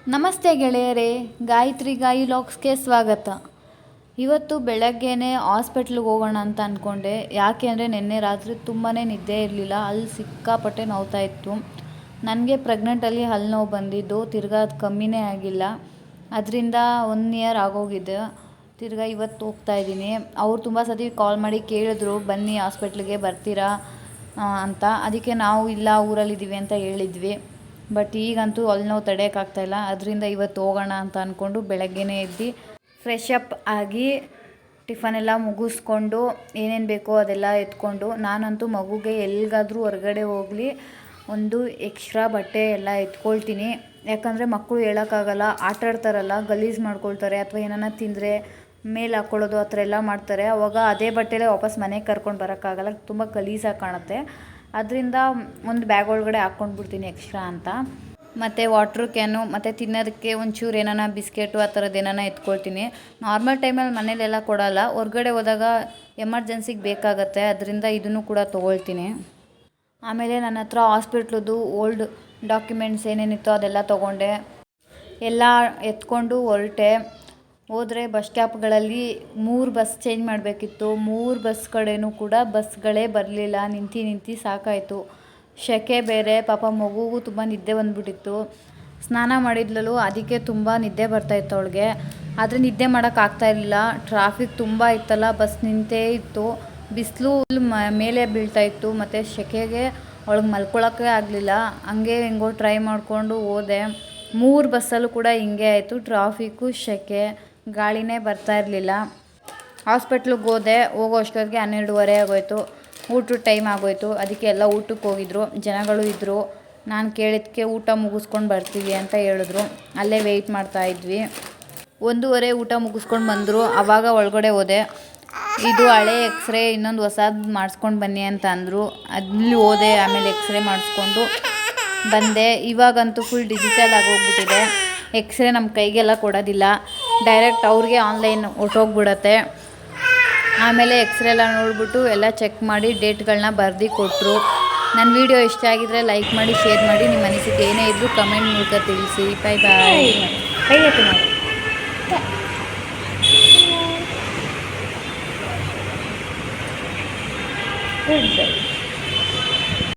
ನಮಸ್ತೆ ಗೆಳೆಯರೇ, ಗಾಯತ್ರಿ ಗಾಯಿ ಲಾಕ್ಸ್ಗೆ ಸ್ವಾಗತ. ಇವತ್ತು ಬೆಳಗ್ಗೆನೇ ಹಾಸ್ಪಿಟ್ಲಿಗೆ ಹೋಗೋಣ ಅಂತ ಅಂದ್ಕೊಂಡೆ. ಯಾಕೆ ಅಂದರೆ ನಿನ್ನೆ ರಾತ್ರಿ ತುಂಬಾ ನಿದ್ದೆ ಇರಲಿಲ್ಲ. ಅಲ್ಲಿ ಸಿಕ್ಕಾಪಟ್ಟೆ ನೋವ್ತಾ ಇತ್ತು. ನನಗೆ ಪ್ರೆಗ್ನೆಂಟಲ್ಲಿ ಹಲ್ಲು ನೋವು ಬಂದಿದ್ದು, ತಿರ್ಗಾ ಅದು ಕಮ್ಮಿನೇ ಆಗಿಲ್ಲ. ಅದರಿಂದ 1 ಇಯರ್ ಆಗೋಗಿದೆ. ತಿರ್ಗಾ ಇವತ್ತು ಹೋಗ್ತಾ ಇದ್ದೀನಿ. ಅವ್ರು ತುಂಬ ಸತಿ ಕಾಲ್ ಮಾಡಿ ಕೇಳಿದ್ರು, ಬನ್ನಿ ಹಾಸ್ಪಿಟ್ಲಿಗೆ ಬರ್ತೀರಾ ಅಂತ. ಅದಕ್ಕೆ ನಾವು ಇಲ್ಲ ಊರಲ್ಲಿದ್ದೀವಿ ಅಂತ ಹೇಳಿದ್ವಿ. ಬಟ್ ಈಗಂತೂ ಹಲ್ಲು ನೋವು ತಡೆಯೋಕ್ಕಾಗ್ತಾಯಿಲ್ಲ. ಅದರಿಂದ ಇವತ್ತು ಹೋಗೋಣ ಅಂತ ಅಂದ್ಕೊಂಡು ಬೆಳಗ್ಗೆನೇ ಎದ್ದು ಫ್ರೆಶ್ ಅಪ್ ಆಗಿ ಟಿಫನ್ ಎಲ್ಲ ಮುಗಿಸ್ಕೊಂಡು ಏನೇನು ಬೇಕೋ ಅದೆಲ್ಲ ಎತ್ಕೊಂಡು, ನಾನಂತೂ ಮಗುಗೆ ಎಲ್ಲಿಗಾದರೂ ಹೊರಗಡೆ ಹೋಗಲಿ ಒಂದು ಎಕ್ಸ್ಟ್ರಾ ಬಟ್ಟೆ ಎಲ್ಲ ಎತ್ಕೊಳ್ತೀನಿ. ಯಾಕಂದರೆ ಮಕ್ಕಳು ಹೇಳೋಕ್ಕಾಗಲ್ಲ, ಆಟಾಡ್ತಾರಲ್ಲ, ಗಲೀಜು ಮಾಡ್ಕೊಳ್ತಾರೆ ಅಥವಾ ಏನಾನ ತಿಂದರೆ ಮೇಲೆ ಹಾಕ್ಕೊಳ್ಳೋದು ಆ ಥರ ಎಲ್ಲ ಮಾಡ್ತಾರೆ. ಅವಾಗ ಅದೇ ಬಟ್ಟೆಲೇ ವಾಪಸ್ ಮನೆಗೆ ಕರ್ಕೊಂಡು ಬರೋಕ್ಕಾಗಲ್ಲ, ತುಂಬ ಗಲೀಜಾಗಿ ಕಾಣುತ್ತೆ. ಅದರಿಂದ ಒಂದು ಬ್ಯಾಗ್ ಒಳಗಡೆ ಹಾಕ್ಕೊಂಡು ಬಿಡ್ತೀನಿ ಎಕ್ಸ್ಟ್ರಾ ಅಂತ. ಮತ್ತು ವಾಟ್ರ್ ಕ್ಯಾನು ಮತ್ತು ತಿನ್ನೋದಕ್ಕೆ ಒಂಚೂರು ಏನಾನ ಬಿಸ್ಕೆಟು ಆ ಥರದ್ದು ಏನಾನ ಎತ್ಕೊಳ್ತೀನಿ. ನಾರ್ಮಲ್ ಟೈಮಲ್ಲಿ ಮನೇಲೆಲ್ಲ ಕೊಡೋಲ್ಲ, ಹೊರ್ಗಡೆ ಹೋದಾಗ ಎಮರ್ಜೆನ್ಸಿಗೆ ಬೇಕಾಗತ್ತೆ. ಅದರಿಂದ ಇದನ್ನು ಕೂಡ ತೊಗೊಳ್ತೀನಿ. ಆಮೇಲೆ ನನ್ನ ಹತ್ರ ಹಾಸ್ಪಿಟ್ಲದ್ದು ಓಲ್ಡ್ ಡಾಕ್ಯುಮೆಂಟ್ಸ್ ಏನೇನಿತ್ತೋ ಅದೆಲ್ಲ ತೊಗೊಂಡೆ. ಎಲ್ಲ ಎತ್ಕೊಂಡು ಹೊರಟೆ. ಹೋದರೆ ಬಸ್ ಸ್ಟಾಪ್ಗಳಲ್ಲಿ 3 ಬಸ್ ಚೇಂಜ್ ಮಾಡಬೇಕಿತ್ತು. 3 ಬಸ್ ಕಡೆಯೂ ಕೂಡ ಬಸ್ಗಳೇ ಬರಲಿಲ್ಲ. ನಿಂತು ಸಾಕಾಯಿತು. ಸೆಕೆ ಬೇರೆ, ಪಾಪ ಮಗುಗೂ ತುಂಬ ನಿದ್ದೆ ಬಂದುಬಿಟ್ಟಿತ್ತು. ಸ್ನಾನ ಮಾಡಿದ್ಲೂ, ಅದಕ್ಕೆ ತುಂಬ ನಿದ್ದೆ ಬರ್ತಾಯಿತ್ತು ಅವಳಿಗೆ. ಆದರೆ ನಿದ್ದೆ ಮಾಡೋಕ್ಕಾಗ್ತಾಯಿರಲಿಲ್ಲ. ಟ್ರಾಫಿಕ್ ತುಂಬ ಇತ್ತಲ್ಲ, ಬಸ್ ನಿಂತೇ ಇತ್ತು. ಬಿಸಿಲು ಮೇಲೆ ಬೀಳ್ತಾಯಿತ್ತು ಮತ್ತು ಸೆಕೆಗೆ ಅವಳಿಗೆ ಮಲ್ಕೊಳ್ಳೋಕ್ಕೆ ಆಗಲಿಲ್ಲ. ಹಂಗೆ ಹೆಂಗೋ ಟ್ರೈ ಮಾಡಿಕೊಂಡು ಹೋದೆ. 3 ಬಸ್ಸಲ್ಲೂ ಕೂಡ ಹಿಂಗೆ ಆಯಿತು. ಟ್ರಾಫಿಕ್ಕು, ಸೆಕೆ, ಗಾಳಿನೇ ಬರ್ತಾ ಇರಲಿಲ್ಲ. ಹಾಸ್ಪಿಟ್ಲಿಗೆ ಹೋಗೋ ಅಷ್ಟೊತ್ತಿಗೆ 12:30 ಆಗೋಯಿತು. ಊಟದ ಟೈಮ್ ಆಗೋಯಿತು. ಅದಕ್ಕೆ ಎಲ್ಲ ಊಟಕ್ಕೆ ಹೋಗಿದ್ರು, ಜನಗಳು ಇದ್ದರು. ನಾನು ಕೇಳಿದ್ದಕ್ಕೆ ಊಟ ಮುಗಿಸ್ಕೊಂಡು ಬರ್ತೀವಿ ಅಂತ ಹೇಳಿದ್ರು. ಅಲ್ಲೇ ವೆಯ್ಟ್ ಮಾಡ್ತಾಯಿದ್ವಿ. 1:30 ಊಟ ಮುಗಿಸ್ಕೊಂಡು ಬಂದರು. ಆವಾಗ ಒಳಗಡೆ ಹೋದೆ. ಇದು ಹಳೆ ಎಕ್ಸ್ರೇ, ಇನ್ನೊಂದು ಹೊಸದು ಮಾಡಿಸ್ಕೊಂಡು ಬನ್ನಿ ಅಂತ ಅಂದರು. ಅಲ್ಲಿ ಹೋದೆ. ಆಮೇಲೆ ಎಕ್ಸ್ರೇ ಮಾಡಿಸ್ಕೊಂಡು ಬಂದೆ. ಇವಾಗಂತೂ ಫುಲ್ ಡಿಜಿಟಲ್ ಆಗೋಗ್ಬಿಟ್ಟಿದೆ. ಎಕ್ಸ್ರೇ ನಮ್ಮ ಕೈಗೆಲ್ಲ ಕೊಡೋದಿಲ್ಲ, ಡೈರೆಕ್ಟ್ ಅವ್ರಿಗೆ ಆನ್ಲೈನ್ ಹೊರ್ಟೋಗ್ಬಿಡತ್ತೆ. ಆಮೇಲೆ ಎಕ್ಸ್ರೇ ಎಲ್ಲ ನೋಡಿಬಿಟ್ಟು ಎಲ್ಲ ಚೆಕ್ ಮಾಡಿ ಡೇಟ್ಗಳನ್ನ ಬರೆದು ಕೊಟ್ಟರು. ನನ್ನ ವಿಡಿಯೋ ಇಷ್ಟ ಆಗಿದ್ರೆ ಲೈಕ್ ಮಾಡಿ, ಶೇರ್ ಮಾಡಿ, ನಿಮ್ಮ ಅನಿಸಿಕೆ ಏನೇ ಇದ್ದರೂ ಕಮೆಂಟ್ ಮೂಲಕ ತಿಳಿಸಿ. ಬೈ ಬಾಯ್.